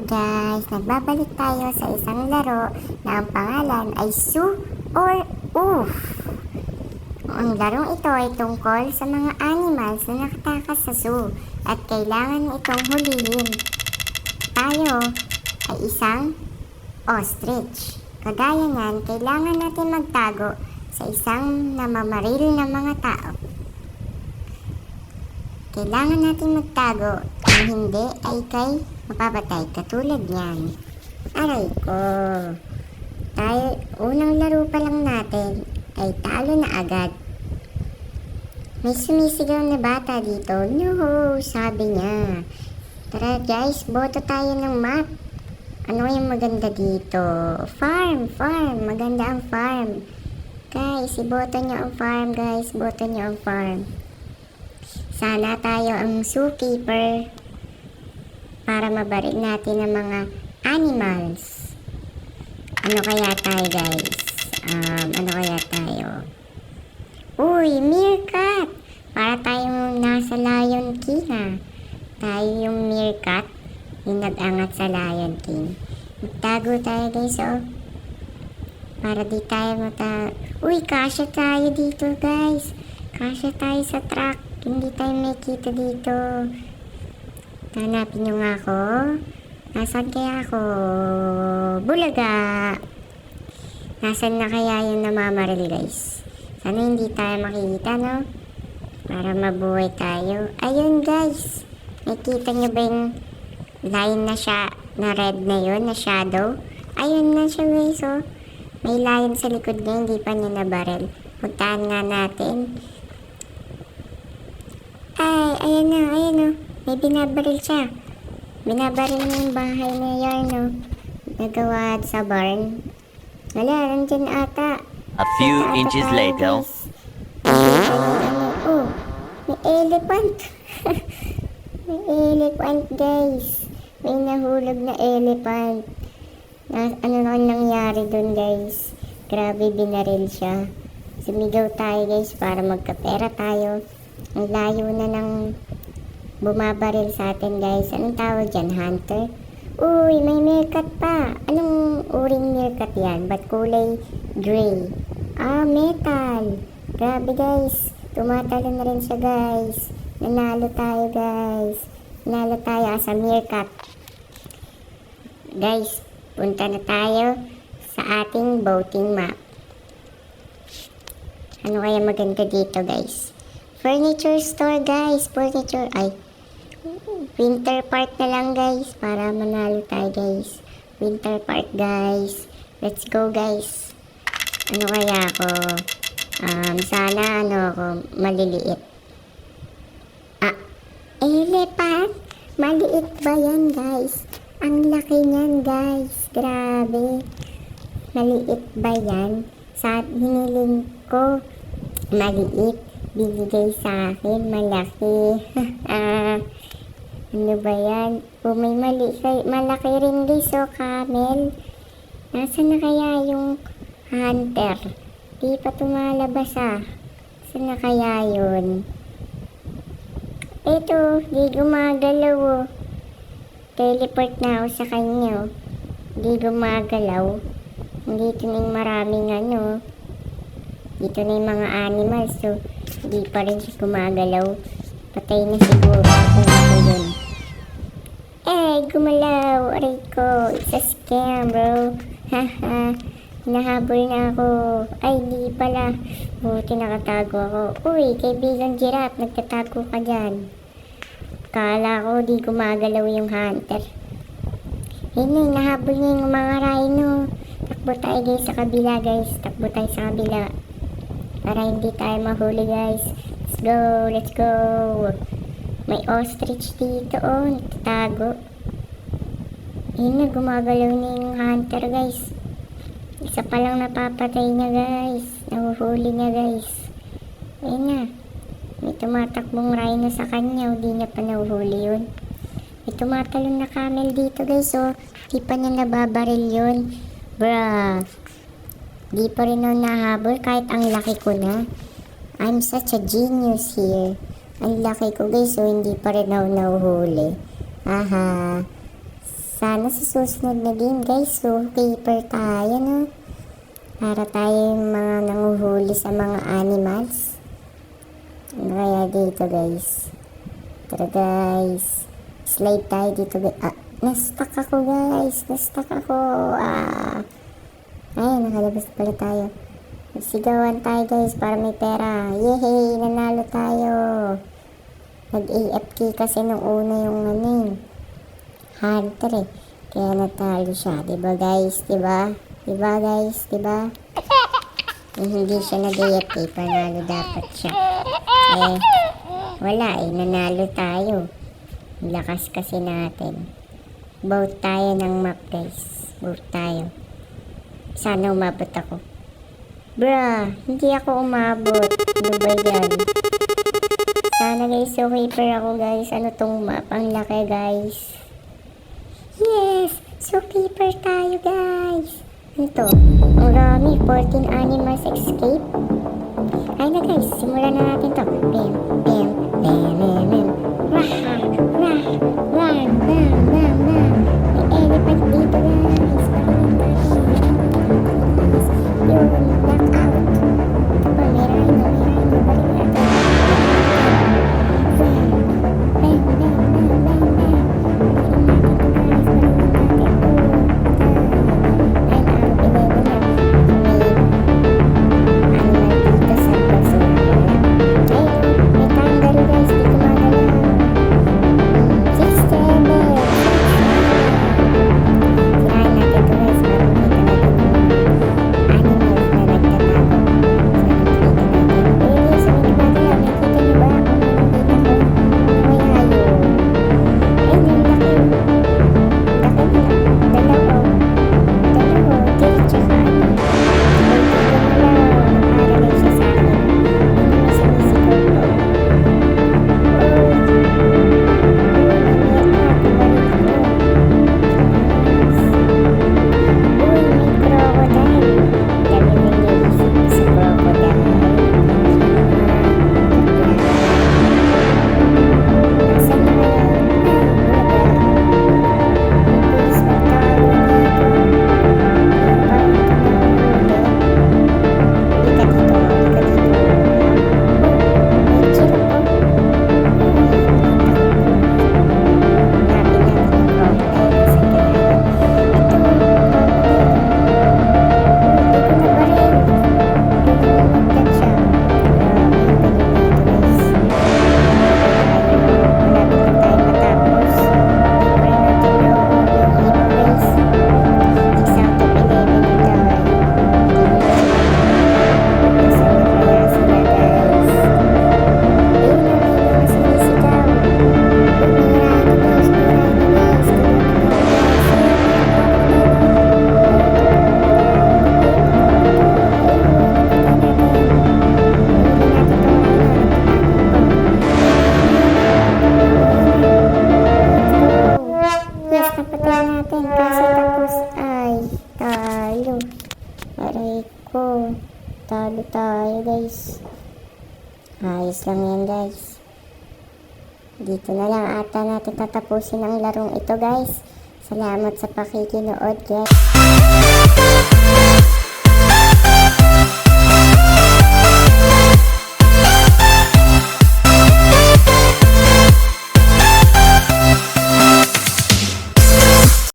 Guys, nagbabalik tayo sa isang laro na ang pangalan ay Zoo or Oof. Ang larong ito ay tungkol sa mga animals na nakatakas sa zoo at kailangan itong hulihin. Tayo ay isang ostrich. Kagaya niyan, kailangan natin magtago sa isang namamaril na mga tao. Kailangan natin magtago, kung hindi ay kay mapapatay katulad niyan. Aray ko. Tayo, unang laro pa lang natin ay talo na agad. May sumisigaw na bata dito. No, sabi niya. Tara guys, boto tayo ng map. Ano yung maganda dito? Farm. Maganda ang farm. Guys, iboto niyo ang farm guys. Boto niyo ang farm. Sana tayo ang zookeeper para mabaril natin ang mga animals. Ano kaya tayo guys? Ano kaya tayo? Uy, meerkat! Para tayong nasa Lion King ha. Tayo yung meerkat, yung nag-angat sa Lion King. Magtago tayo guys oh. Para di tayo Uy, kasya tayo dito guys. Kasya tayo sa truck. Hindi tayo makita dito. Hanapin nyo nga ako. Nasaan kaya ako? Bulaga! Nasaan na kaya yung namamaril guys? Sana hindi tayo makikita no? Para mabuhay tayo. Ayun guys! Nakita nyo ba yung line na siya, na red na yun, na shadow? Ayun na siya guys oh. May line sa likod niya, hindi pa niya nabaril. Puntahan nga natin. Ay, ayan na. May binabaril siya. Binabaril niya yung bahay na yan, no? Nagawa sa barn. Wala, nandyan ata. A few inches later. Oh, may elephant. May elephant, guys. May nahulog na elephant. Ano na nangyari dun, guys? Grabe, binaril siya. Sumigaw tayo, guys, para magkapera tayo. Ang layo na ng bumabaril sa atin guys. Anong tawag dyan? Hunter? Uy, may meerkat pa. Anong uring meerkat yan? Ba't kulay gray? Metal. Grabe guys. Tumatalo na rin siya guys. Nanalo tayo guys. Nanalo tayo as a meerkat. Guys, punta na tayo sa ating boating map. Ano kaya maganda dito guys? Furniture store guys, winter park na lang guys, para manalo tayo guys. Winter park guys, let's go guys. Ano kaya ako? Sana ako, maliliit. Elephant? Maliit ba yan guys? Ang laki niyan guys, grabe. Maliit ba yan? Sa hiniling ko, maliit. Binigay sa akin, malaki. Ano ba yan? May malaki rin guys, camel. Nasaan na kaya yung hunter? Di pa tumalabas Saan na kaya yun? Ito, di gumagalaw Teleport na ako sa kanya Di gumagalaw. Dito na yung maraming dito na yung mga animals, so di pa rin siya gumagalaw. Patay na siguro kung ako yun. Gumalaw. Aray ko. It's a scam, bro. Haha. Nahabol na ako. Ay, di pala. Buti nakatago ako. Uy, kaibigan giraffe, nagtatago ka dyan. Kala ko di gumagalaw yung hunter. Hindi, nahabol niya yung mga rhino. Takbo tayo guys sa kabila guys. Takbo tayo sa kabila. Para hindi tayo mahuli guys. Let's go. May ostrich dito nagtatago. Yun na, gumagalaw na yung hunter guys. Isa pa lang napapatay niya guys. Nahuhuli niya guys. Ayun na. May tumatakbong rhino sa kanya. Hindi niya pa nahuhuli yun. May tumatalon na camel dito guys. Di pa niya nababaril yun. Bruh. Di pa rin ako nahabol kahit ang laki ko na. I'm such a genius here. Ang laki ko guys, hindi pa rin ako nahuhuli. Sana sa susunod na game guys, zookeeper tayo no. Para tayo yung mga nanguhuli sa mga animals. Ano kaya dito guys? Tara guys. Slide tayo dito guys. Na-stuck ako guys. Na-stuck ako. Ayun, nakalabas pala tayo. Magsigawan tayo guys para may pera. Yehey! Nanalo tayo. Nag-AFK kasi nung una yung hunter eh. Kaya natalo siya. Diba guys? Diba? Diba guys? Diba? Hindi siya nag-AFK. Panalo dapat siya. Wala eh. Nanalo tayo. Lakas kasi natin. Bout tayo ng map guys. Bout tayo. Sana umabot ako. Bruh, hindi ako umabot. Ano ba yan? Sana guys, zookeeper ako guys. Ano tong map? Ang laki guys. Yes! Zookeeper tayo guys. Ano to? Ang rami. 14 animals escape. Ay na guys, simulan na natin to. Bam, bam, bam, bam, bam. Rah, rah, rah, bam, bam, bam. May elephant dito guys. Yun, knock out. Ito pa, may rhino. Balik natin. Bam, bam, bam, bam, bam, bam. Talo tayo guys. Ayos lang yan guys. Dito na lang ata natin tatapusin ang larong ito guys. Salamat sa pakikinood guys.